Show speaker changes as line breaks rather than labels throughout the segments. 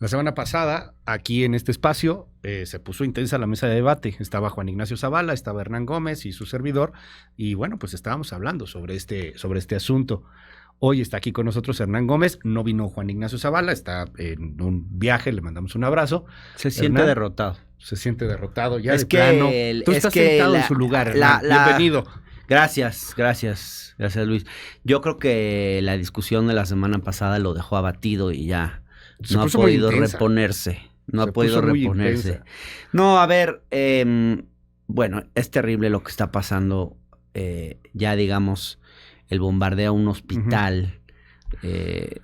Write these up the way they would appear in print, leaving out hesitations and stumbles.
La semana pasada, aquí en este espacio, se puso intensa la mesa de debate. Estaba Juan Ignacio Zavala, estaba Hernán Gómez y su servidor, y bueno, pues estábamos hablando sobre este asunto. Hoy está aquí con nosotros Hernán Gómez, no vino Juan Ignacio Zavala, está en un viaje, le mandamos un abrazo.
Se siente
Hernán,
derrotado.
Se siente derrotado ya
es
de
que
plano. Tú estás sentado en su lugar, Hernán. Bienvenido.
Gracias Luis. Yo creo que la discusión de la semana pasada lo dejó abatido y ya no ha podido reponerse. No, a ver, bueno, es terrible lo que está pasando. Ya digamos, el bombardeo a un hospital de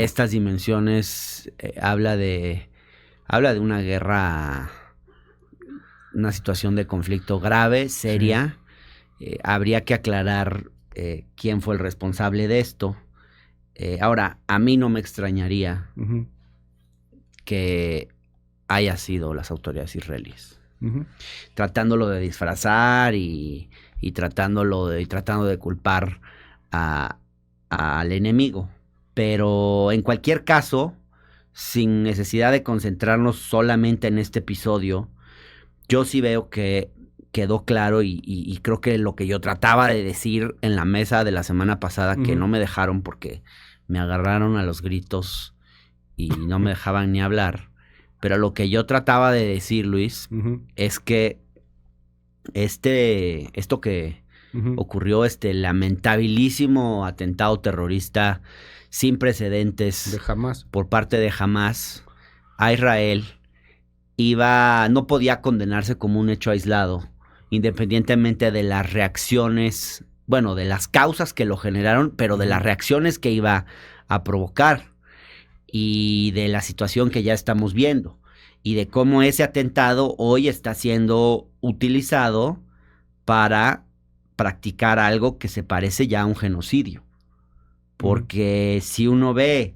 estas dimensiones habla de una guerra, una situación de conflicto grave, seria. Habría que aclarar quién fue el responsable de esto. Ahora, a mí no me extrañaría que haya sido las autoridades israelíes, tratándolo de disfrazar y tratando de culpar al enemigo. Pero en cualquier caso, sin necesidad de concentrarnos solamente en este episodio, yo sí veo que quedó claro y creo que lo que yo trataba de decir en la mesa de la semana pasada, que no me dejaron porque me agarraron a los gritos y no me dejaban ni hablar, pero lo que yo trataba de decir, Luis, es que esto que ocurrió, lamentabilísimo atentado terrorista sin precedentes
de Hamás,
por parte de Hamás a Israel, no podía condenarse como un hecho aislado, independientemente de las reacciones, bueno, de las causas que lo generaron, pero de las reacciones que iba a provocar y de la situación que ya estamos viendo y de cómo ese atentado hoy está siendo utilizado para practicar algo que se parece ya a un genocidio. Porque si uno ve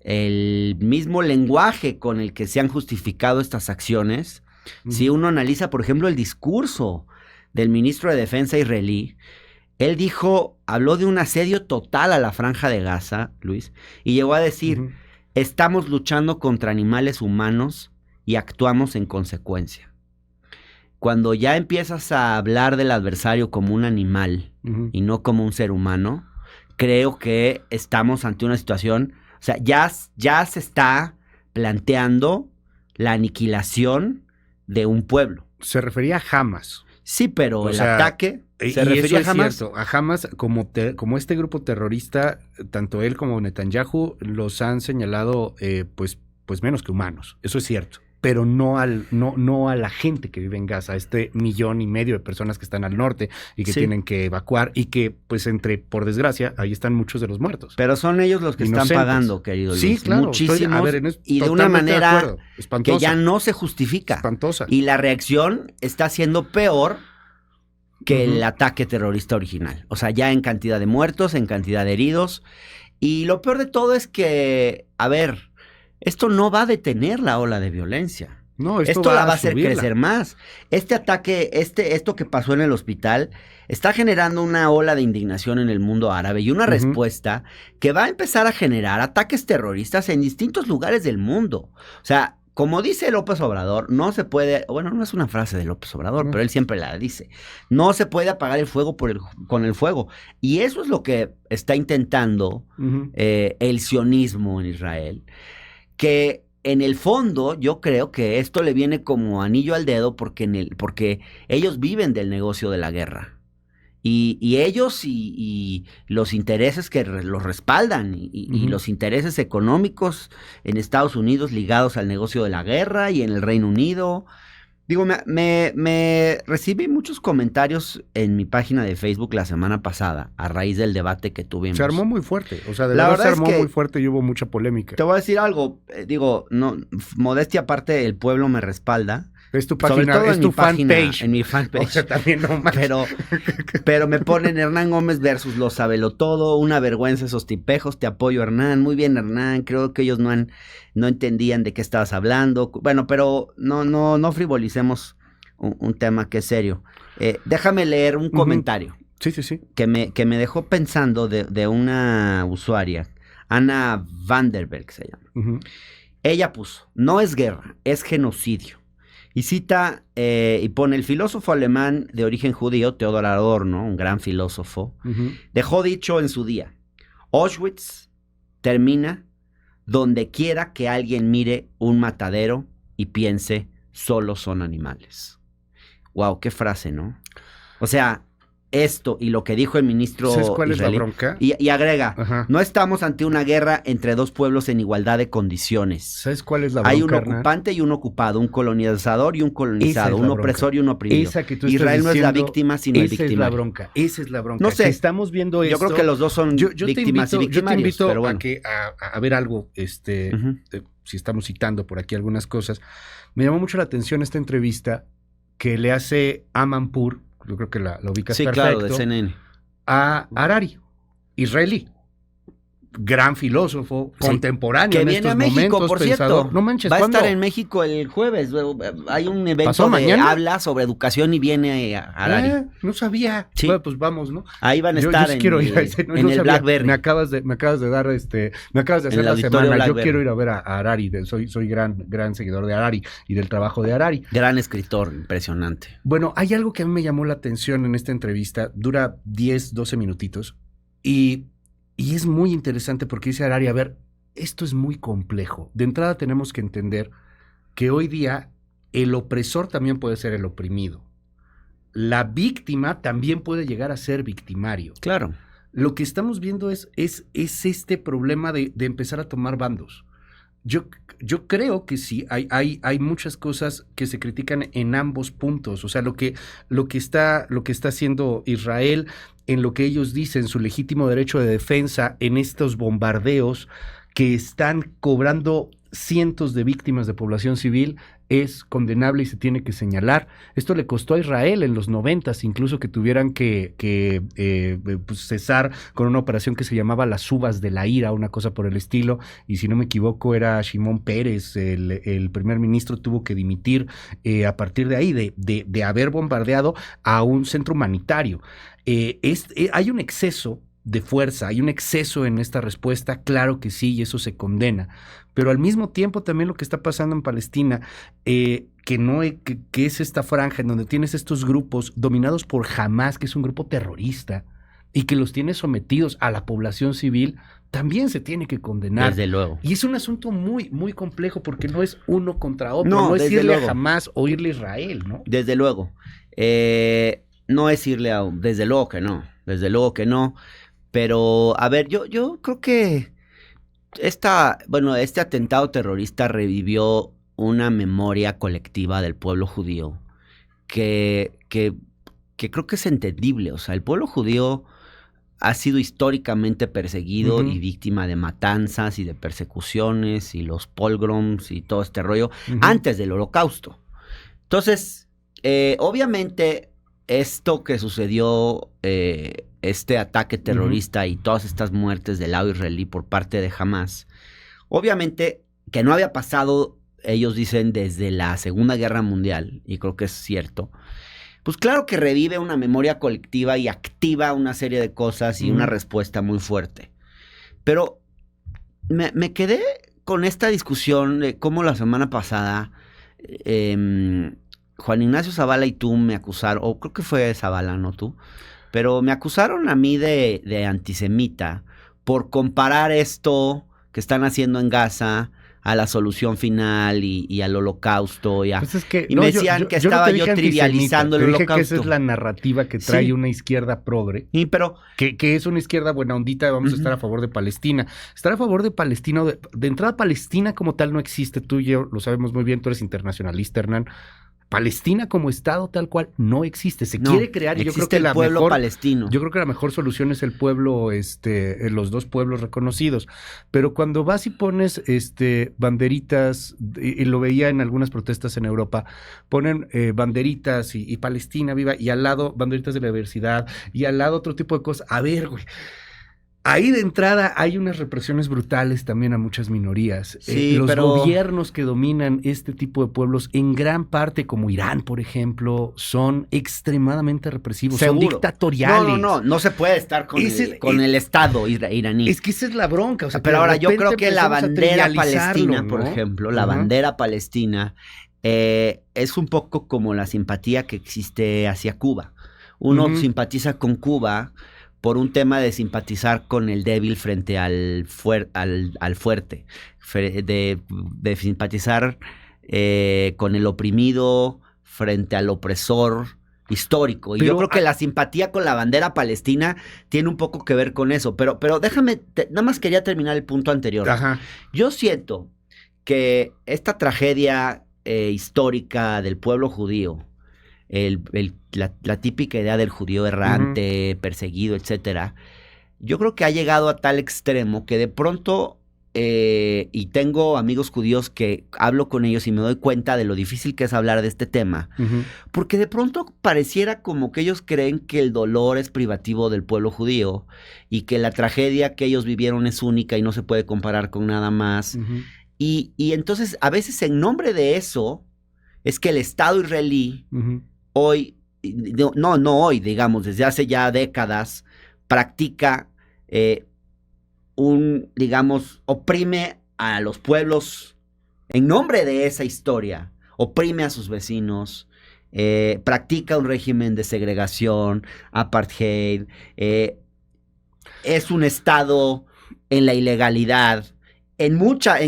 el mismo lenguaje con el que se han justificado estas acciones, si uno analiza, por ejemplo, el discurso del ministro de Defensa israelí, él habló de un asedio total a la Franja de Gaza, Luis, y llegó a decir, estamos luchando contra animales humanos y actuamos en consecuencia. Cuando ya empiezas a hablar del adversario como un animal y no como un ser humano, creo que estamos ante una situación, o sea, ya se está planteando la aniquilación de un pueblo.
Se refería a Hamas.
Sí, pero ataque se refería a Hamas.
Cierto, a Hamas como este grupo terrorista, tanto él como Netanyahu los han señalado pues menos que humanos. Eso es cierto. Pero no a la gente que vive en Gaza, 1,5 millones de personas que están al norte y que tienen que evacuar y que, pues, por desgracia, ahí están muchos de los muertos.
Pero son ellos los que están pagando, querido Luis.
Sí, claro.
Muchísimos, y de una manera que ya no se justifica.
Espantosa.
Y la reacción está siendo peor que el ataque terrorista original. O sea, ya en cantidad de muertos, en cantidad de heridos. Y lo peor de todo es que, esto no va a detener la ola de violencia.
No,
esto la va a hacer crecer más. Este ataque, esto que pasó en el hospital, está generando una ola de indignación en el mundo árabe y una respuesta que va a empezar a generar ataques terroristas en distintos lugares del mundo. O sea, como dice López Obrador, no se puede, bueno, no es una frase de López Obrador, pero él siempre la dice, no se puede apagar el fuego con el fuego. Y eso es lo que está intentando el sionismo en Israel, que en el fondo yo creo que esto le viene como anillo al dedo porque ellos viven del negocio de la guerra. Y ellos y los intereses que los respaldan y los intereses económicos en Estados Unidos ligados al negocio de la guerra y en el Reino Unido. Digo, me recibí muchos comentarios en mi página de Facebook la semana pasada a raíz del debate que tuvimos.
Se armó muy fuerte, o sea, de verdad se armó muy fuerte y hubo mucha polémica.
Te voy a decir algo, no, modestia aparte, el pueblo me respalda.
Es tu página, es tu fanpage.
En mi fanpage.
O sea, también no más.
Pero me ponen Hernán Gómez versus Lo Sabelotodo, una vergüenza esos tipejos, te apoyo Hernán, muy bien Hernán, creo que ellos no entendían de qué estabas hablando. Bueno, pero no frivolicemos un tema que es serio. Déjame leer un comentario.
Sí.
Que me dejó pensando de una usuaria, Ana Vanderberg se llama. Ella puso, no es guerra, es genocidio. Y cita y pone, el filósofo alemán de origen judío, Theodor Adorno, un gran filósofo, dejó dicho en su día, Auschwitz termina donde quiera que alguien mire un matadero y piense, solo son animales. Wow, qué frase, ¿no? O sea, esto y lo que dijo el ministro
¿Sabes cuál
israelí,
es la bronca?
y agrega,
Ajá.
no estamos ante una guerra entre dos pueblos en igualdad de condiciones.
¿Sabes cuál es la bronca,
Hay un
Hernán?
ocupante y un ocupado, un colonizador y un
Esa
colonizado,
es
un
la
opresor
bronca.
y un oprimido.
Esa que tú
Israel
estás
no es la
diciendo,
víctima, sino el
esa es la
victimario.
bronca, esa es la bronca.
No sé.
Que estamos viendo
Yo
esto.
creo que los dos son víctimas y
yo te
victimarios,
invito
pero bueno.
a ver algo,
Ujú.
si estamos citando por aquí algunas cosas. Me llamó mucho la atención esta entrevista que le hace Amanpour, yo creo que la ubicas
Sí,
perfecto,
claro, de CNN.
a Harari, israelí. Gran filósofo,
Sí.
contemporáneo
Que
en
viene
estos
a México,
momentos,
por
pensador.
cierto.
No manches,
Va a
¿cuándo?
estar en México el jueves. Hay un evento
¿Pasó
de
mañana?
habla sobre educación y viene a Harari.
No sabía.
Sí.
Bueno, pues vamos, ¿no?
Ahí van a
Yo
estar
sí
en,
quiero ir a ese, no
en el
sabía.
Blackberry.
Me acabas de dar me acabas de
En
hacer
el
la
auditorio
semana.
Blackberry.
Yo quiero ir a ver a Harari, soy gran seguidor de Harari y del trabajo de Harari.
Gran escritor, impresionante.
Bueno, hay algo que a mí me llamó la atención en esta entrevista, dura 10, 12 minutitos y es muy interesante porque dice Harari, a ver, esto es muy complejo. De entrada tenemos que entender que hoy día el opresor también puede ser el oprimido. La víctima también puede llegar a ser victimario.
Claro.
Lo que estamos viendo es este problema de empezar a tomar bandos. Yo creo que sí, hay muchas cosas que se critican en ambos puntos. O sea, lo que está haciendo Israel, en lo que ellos dicen, su legítimo derecho de defensa en estos bombardeos que están cobrando cientos de víctimas de población civil, es condenable y se tiene que señalar. Esto le costó a Israel en los 90s, incluso que tuvieran que pues cesar con una operación que se llamaba las uvas de la ira, una cosa por el estilo, y si no me equivoco era Shimon Peres, el primer ministro tuvo que dimitir a partir de ahí, de haber bombardeado a un centro humanitario. Hay un exceso de fuerza, hay un exceso en esta respuesta, claro que sí, y eso se condena, pero al mismo tiempo también lo que está pasando en Palestina, que es esta franja en donde tienes estos grupos dominados por Hamas, que es un grupo terrorista, y que los tiene sometidos a la población civil, también se tiene que condenar.
Desde luego.
Y es un asunto muy, muy complejo porque no es uno contra otro,
No,
es
desde
irle
luego.
a Hamas o irle a Israel, ¿no?
Desde luego. No es irle a... Desde luego que no. Desde luego que no. Pero, a ver, yo creo que este atentado terrorista revivió una memoria colectiva del pueblo judío que creo que es entendible. O sea, el pueblo judío ha sido históricamente perseguido y víctima de matanzas y de persecuciones y los pogroms y todo este rollo antes del Holocausto. Entonces, obviamente, esto que sucedió, este ataque terrorista y todas estas muertes del lado israelí por parte de Hamas, obviamente que no había pasado, ellos dicen, desde la Segunda Guerra Mundial, y creo que es cierto. Pues claro que revive una memoria colectiva y activa una serie de cosas y una respuesta muy fuerte. Pero me quedé con esta discusión de cómo la semana pasada Juan Ignacio Zavala y tú me acusaron, o creo que fue Zavala, no tú, pero me acusaron a mí de antisemita por comparar esto que están haciendo en Gaza a la solución final y al holocausto.
Pues es que,
me decían que estaba yo trivializando el
holocausto.
holocausto.
Que esa es la narrativa que trae una izquierda progre.
Sí, pero...
Que es una izquierda buena ondita, vamos a estar a favor de Palestina. Estar a favor de Palestina, de entrada Palestina como tal no existe. Tú y yo lo sabemos muy bien, tú eres internacionalista, Hernán. Palestina como estado tal cual no existe, se quiere crear y yo creo que
el pueblo palestino.
Yo creo que la mejor solución es el pueblo, los dos pueblos reconocidos. Pero cuando vas y pones banderitas, y lo veía en algunas protestas en Europa, ponen banderitas y Palestina viva, y al lado banderitas de la diversidad, y al lado otro tipo de cosas. A ver, güey. ahí de entrada hay unas represiones brutales también a muchas minorías.
Sí,
los
pero
gobiernos que dominan este tipo de pueblos, en gran parte, como Irán, por ejemplo, son extremadamente represivos, son
seguro.
dictatoriales.
No se puede estar con el Estado iraní.
Es que esa es la bronca. O sea,
pero ahora yo creo que la bandera palestina,
¿no?
por ejemplo, la bandera palestina es un poco como la simpatía que existe hacia Cuba. Uno simpatiza con Cuba por un tema de simpatizar con el débil frente al fuerte, de simpatizar con el oprimido frente al opresor histórico. Y yo creo que la simpatía con la bandera palestina tiene un poco que ver con eso. Pero déjame, nada más quería terminar el punto anterior.
Ajá.
Yo siento que esta tragedia histórica del pueblo judío, la típica idea del judío errante, perseguido, etcétera, yo creo que ha llegado a tal extremo que de pronto, y tengo amigos judíos que hablo con ellos y me doy cuenta de lo difícil que es hablar de este tema, porque de pronto pareciera como que ellos creen que el dolor es privativo del pueblo judío y que la tragedia que ellos vivieron es única y no se puede comparar con nada más. Y entonces, a veces en nombre de eso, es que el Estado israelí hoy, no hoy, digamos, desde hace ya décadas, practica digamos, oprime a los pueblos en nombre de esa historia, oprime a sus vecinos, practica un régimen de segregación, apartheid, es un Estado en la ilegalidad. En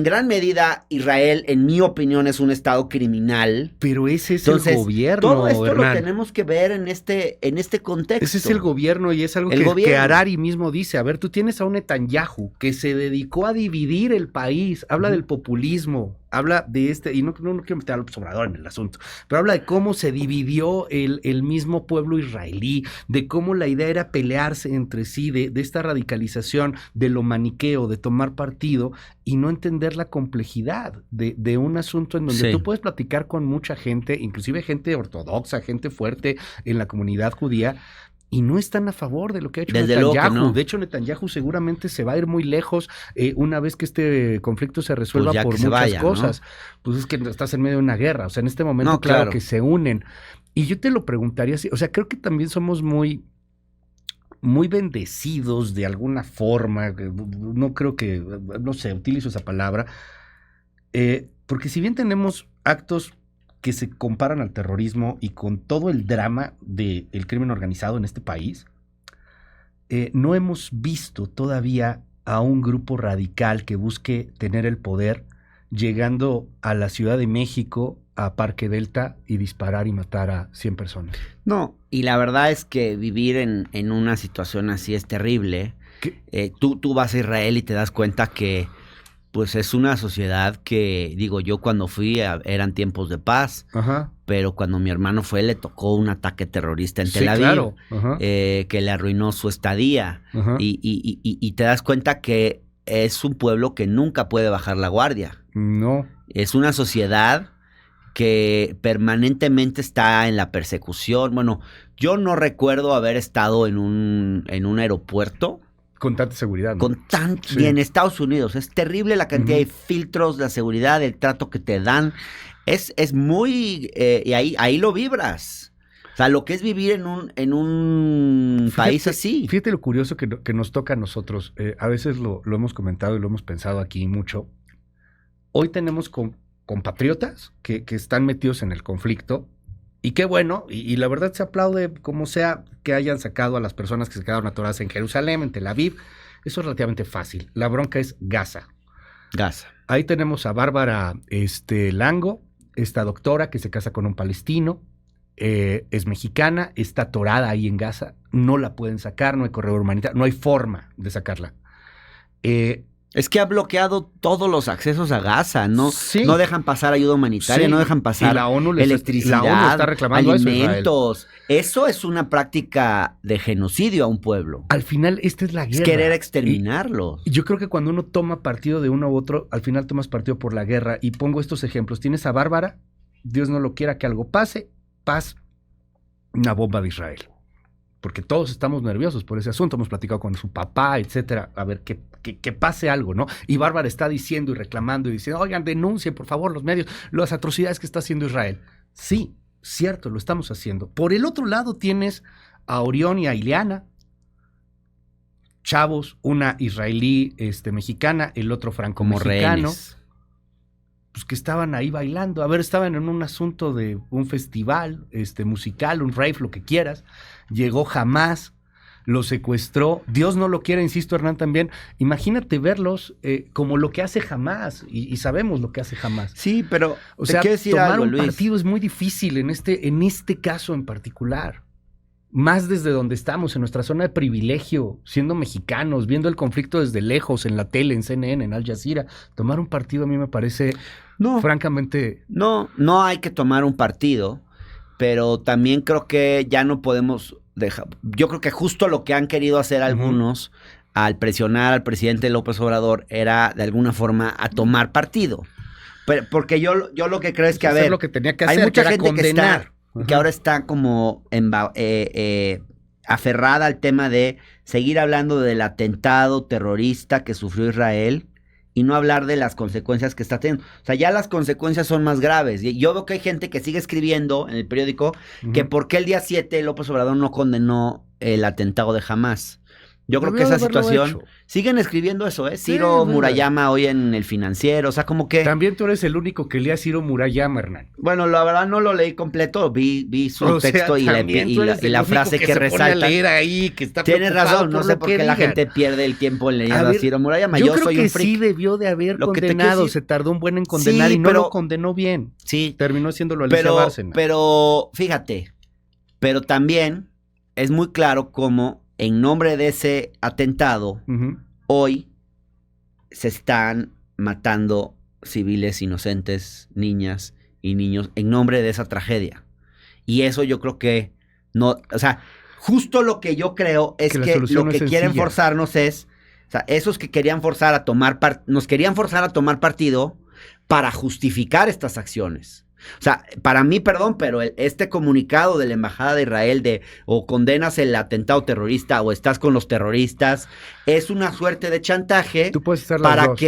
gran medida, Israel, en mi opinión, es un Estado criminal.
Pero ese es el gobierno,
todo esto
Hernán.
lo tenemos que ver en este contexto.
Ese es el gobierno y es algo que Harari mismo dice. A ver, tú tienes a un Netanyahu que se dedicó a dividir el país, habla del populismo, habla de y no quiero meter a López Obrador en el asunto, pero habla de cómo se dividió el mismo pueblo israelí, de cómo la idea era pelearse entre sí, de esta radicalización, de lo maniqueo, de tomar partido y no entender la complejidad de un asunto en donde tú puedes platicar con mucha gente, inclusive gente ortodoxa, gente fuerte en la comunidad judía, y no están a favor de lo que ha hecho Netanyahu. No. De hecho, Netanyahu seguramente se va a ir muy lejos una vez que este conflicto se resuelva por muchas cosas. ¿No? Pues es que estás en medio de una guerra. O sea, en este momento, claro que se unen. Y yo te lo preguntaría así. O sea, creo que también somos muy bendecidos de alguna forma. No creo que, no sé, utilizo esa palabra. Porque si bien tenemos actos que se comparan al terrorismo y con todo el drama del crimen organizado en este país, no hemos visto todavía a un grupo radical que busque tener el poder llegando a la Ciudad de México, a Parque Delta y disparar y matar a 100 personas.
No, y la verdad es que vivir en una situación así es terrible. Tú vas a Israel y te das cuenta que pues es una sociedad que, digo, yo cuando fui eran tiempos de paz, pero cuando mi hermano fue le tocó un ataque terrorista en Tel Aviv, que le arruinó su estadía, y te das cuenta que es un pueblo que nunca puede bajar la guardia.
No.
Es una sociedad que permanentemente está en la persecución. Bueno, yo no recuerdo haber estado en un aeropuerto
con tanta seguridad, ¿no?
Y en Estados Unidos. Es terrible la cantidad de filtros, la seguridad, el trato que te dan. Es muy... y ahí lo vibras. O sea, lo que es vivir en un país así.
Fíjate lo curioso que nos toca a nosotros. A veces lo hemos comentado y lo hemos pensado aquí mucho. Hoy tenemos compatriotas que están metidos en el conflicto. Y qué bueno, y la verdad se aplaude como sea que hayan sacado a las personas que se quedaron atoradas en Jerusalén, en Tel Aviv. Eso es relativamente fácil. La bronca es Gaza. Ahí tenemos a Bárbara Lango, esta doctora que se casa con un palestino, es mexicana, está atorada ahí en Gaza, no la pueden sacar, no hay corredor humanitario, no hay forma de sacarla.
Es que ha bloqueado todos los accesos a Gaza, ¿no? No dejan pasar ayuda humanitaria, no dejan pasar electricidad, la ONU está reclamando alimentos. Eso es una práctica de genocidio a un pueblo.
Al final, esta es la guerra.
Es querer exterminarlos.
Yo creo que cuando uno toma partido de uno u otro, al final tomas partido por la guerra. Y pongo estos ejemplos. Tienes a Bárbara, Dios no lo quiera que algo pase, paz, una bomba de Israel. porque todos estamos nerviosos por ese asunto, hemos platicado con su papá, etcétera, a ver que pase algo, ¿no? Y Bárbara está diciendo y reclamando y diciendo, oigan, denuncien por favor los medios las atrocidades que está haciendo Israel. Sí, cierto, lo estamos haciendo. Por el otro lado tienes a Orión y a Ileana, chavos, una israelí mexicana, el otro franco-mexicano, pues que estaban ahí bailando. A ver, estaban en un asunto de un festival musical, un rave, lo que quieras. Llegó Hamás, lo secuestró. Dios no lo quiera, insisto, Hernán, también. Imagínate verlos como lo que hace Hamás, y sabemos lo que hace Hamás.
Sí, pero
o sea,
tomar
algo,
un
Luis, partido es muy difícil en este caso en particular. Más desde donde estamos, en nuestra zona de privilegio, siendo mexicanos, viendo el conflicto desde lejos, en la tele, en CNN, en Al Jazeera. Tomar un partido a mí me parece, francamente...
No hay que tomar un partido, pero también creo que ya no podemos dejar... Yo creo que justo lo que han querido hacer algunos al presionar al presidente López Obrador era, de alguna forma, a tomar partido. Porque yo lo que creo es que, a ver...
lo que tenía que hacer,
hay mucha
que
gente
condenar.
que ahora está como aferrada al tema de seguir hablando del atentado terrorista que sufrió Israel y no hablar de las consecuencias que está teniendo. O sea, ya las consecuencias son más graves. Yo veo que hay gente que sigue escribiendo en el periódico que por qué el día 7 López Obrador no condenó el atentado de Hamás. Yo creo que esa situación... Siguen escribiendo eso, ¿eh? Ciro Murayama hoy en El Financiero, o sea, como que...
También tú eres el único que lee a Ciro Murayama, Hernán.
Bueno, la verdad no lo leí completo, vi su texto y la frase que resalta.
Ahí, que está
Tienes razón, no sé por qué la gente pierde el tiempo en leyendo a Ciro Murayama. Yo creo soy
que
un freak.
Sí debió de haber condenado, se tardó un buen en condenar y no lo condenó bien.
Sí.
Terminó haciéndolo Alicia Bárcena.
Pero, fíjate, pero también es muy claro cómo en nombre de ese atentado, hoy se están matando civiles inocentes, niñas y niños, en nombre de esa tragedia. Y eso yo creo que no, o sea, justo lo que yo creo es que lo que quieren forzarnos es, o sea, esos que querían forzar a tomar nos querían forzar a tomar partido para justificar estas acciones. O sea, para mí, perdón, pero este comunicado de la Embajada de Israel de o condenas el atentado terrorista o estás con los terroristas es una suerte de chantaje.
Tú puedes hacer las dos.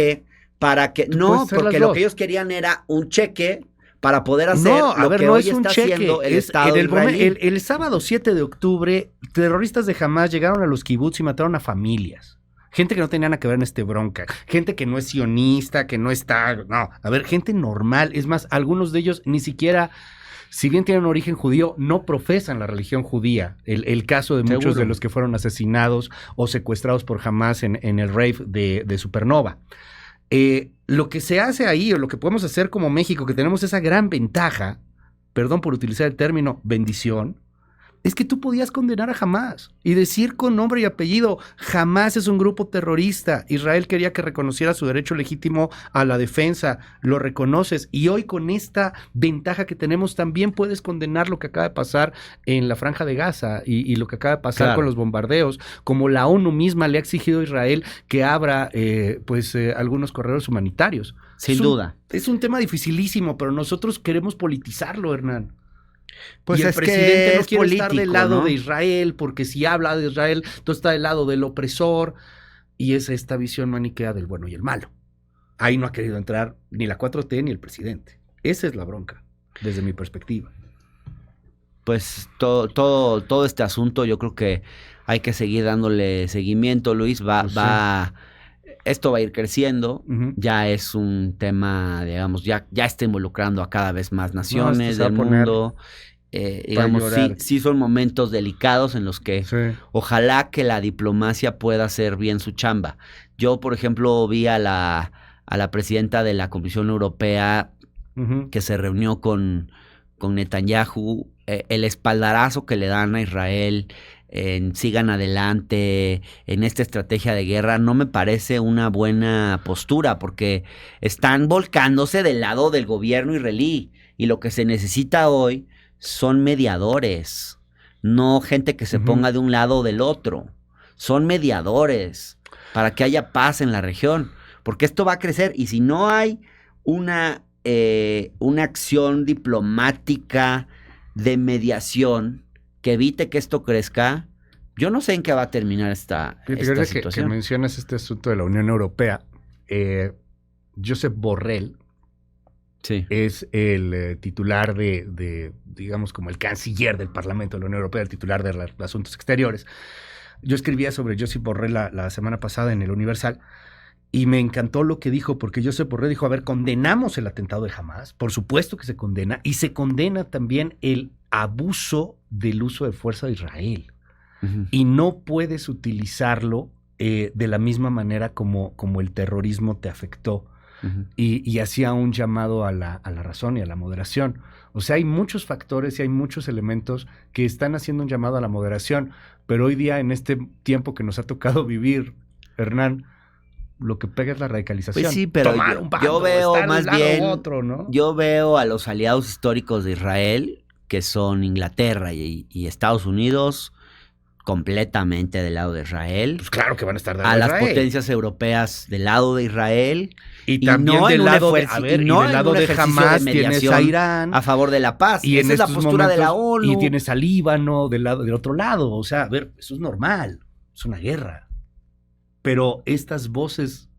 Para que no, porque lo que ellos querían era un cheque para poder hacer lo que hoy está haciendo el Estado israelí.
El sábado 7 de octubre, terroristas de Hamás llegaron a los kibbutz y mataron a familias. Gente que no tenía nada que ver en bronca, gente que no es sionista, que no está, no, a ver, gente normal, es más, algunos de ellos ni siquiera, si bien tienen un origen judío, no profesan la religión judía. El caso de muchos de los que fueron asesinados o secuestrados por Hamás en el rave de Supernova. Lo que se hace ahí, o lo que podemos hacer como México, que tenemos esa gran ventaja, perdón por utilizar el término bendición, es que tú podías condenar a Hamás y decir con nombre y apellido, Hamás es un grupo terrorista. Israel quería que reconociera su derecho legítimo a la defensa, lo reconoces. Y hoy con esta ventaja que tenemos también puedes condenar lo que acaba de pasar en la Franja de Gaza y lo que acaba de pasar con los bombardeos, como la ONU misma le ha exigido a Israel que abra algunos corredores humanitarios.
Sin duda.
Es un tema dificilísimo, pero nosotros queremos politizarlo, Hernán.
Pues
y el
es
presidente
que
no
es
quiere
político,
estar del lado
¿no?
de Israel, porque si habla de Israel, tú estás del lado del opresor, y es esta visión maniquea del bueno y el malo. Ahí no ha querido entrar ni la 4T ni el presidente. Esa es la bronca, desde mi perspectiva.
Pues todo este asunto yo creo que hay que seguir dándole seguimiento, Luis. Esto va a ir creciendo, ya es un tema, digamos, ya está involucrando a cada vez más naciones del mundo. Digamos, sí son momentos delicados en los que ojalá que la diplomacia pueda hacer bien su chamba. Yo, por ejemplo, vi a la presidenta de la Comisión Europea que se reunió con Netanyahu, el espaldarazo que le dan a Israel, sigan adelante en esta estrategia de guerra, no me parece una buena postura, porque están volcándose del lado del gobierno israelí, y lo que se necesita hoy son mediadores, no gente que se ponga de un lado o del otro, son mediadores para que haya paz en la región, porque esto va a crecer, y si no hay una acción diplomática de mediación que evite que esto crezca, Yo no sé en qué va a terminar esta
Fíjate
situación.
que mencionas este asunto de la Unión Europea. Josep Borrell
Sí.
es el titular digamos, como el canciller del Parlamento de la Unión Europea, el titular de los asuntos exteriores. Yo escribía sobre Josep Borrell la semana pasada en el Universal y me encantó lo que dijo, porque Josep Borrell dijo, a ver, condenamos el atentado de Hamás, por supuesto que se condena, y se condena también el abuso del uso de fuerza de Israel.
Uh-huh.
Y no puedes utilizarlo de la misma manera como el terrorismo te afectó. Uh-huh. Y hacía un llamado a la razón y a la moderación. O sea, hay muchos factores y hay muchos elementos que están haciendo un llamado a la moderación, pero hoy día, en este tiempo que nos ha tocado vivir, Hernán, lo que pega es la radicalización.
Pues sí, pero yo veo más bien,
otro, ¿no?
Yo veo a los aliados históricos de Israel, que son Inglaterra y Estados Unidos, completamente del lado de Israel.
Pues claro que van a estar del lado
de Israel.
A
las potencias europeas del lado de Israel.
Y también
no
del lado de
Hamás
tienes a Irán.
A favor de la paz.
Y
esa es la postura de la ONU.
Y tienes a Líbano del otro lado. O sea, a ver, eso es normal. Es una guerra. Pero estas voces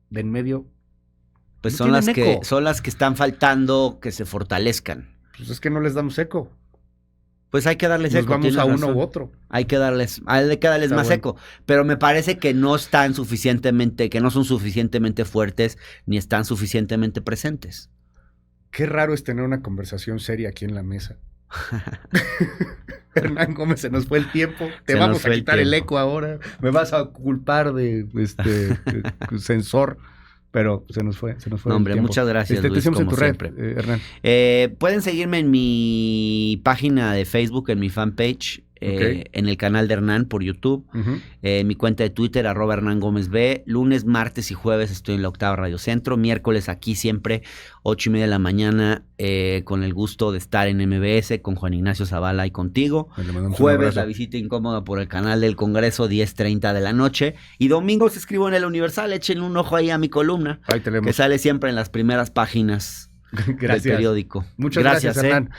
de en medio
pues son las que están faltando que se fortalezcan.
Pues es que no les damos eco.
Pues hay que darles eco.
Nos vamos a uno u otro.
Hay que darles más eco. Pero me parece que no están suficientemente, que no son suficientemente fuertes ni están suficientemente presentes.
Qué raro es tener una conversación seria aquí en la mesa. Hernán Gómez, se nos fue el tiempo. Te vamos a quitar el eco ahora. Me vas a culpar de censor. Pero se nos fue.
No, hombre, muchas gracias, Luis,
te seguimos en tu red,
Hernán. Pueden seguirme en mi página de Facebook, en mi fanpage, en el canal de Hernán por YouTube, mi cuenta de Twitter, @HernánGómezB. Lunes, martes y jueves estoy en la Octava Radio Centro. Miércoles aquí siempre, 8:30 de la mañana, con el gusto de estar en MBS con Juan Ignacio Zavala y contigo. Jueves, la visita incómoda por el canal del Congreso, 10:30 de la noche. Y domingos escribo en el Universal. Échenle un ojo ahí a mi columna, que sale siempre en las primeras páginas del periódico.
Muchas gracias, Hernán.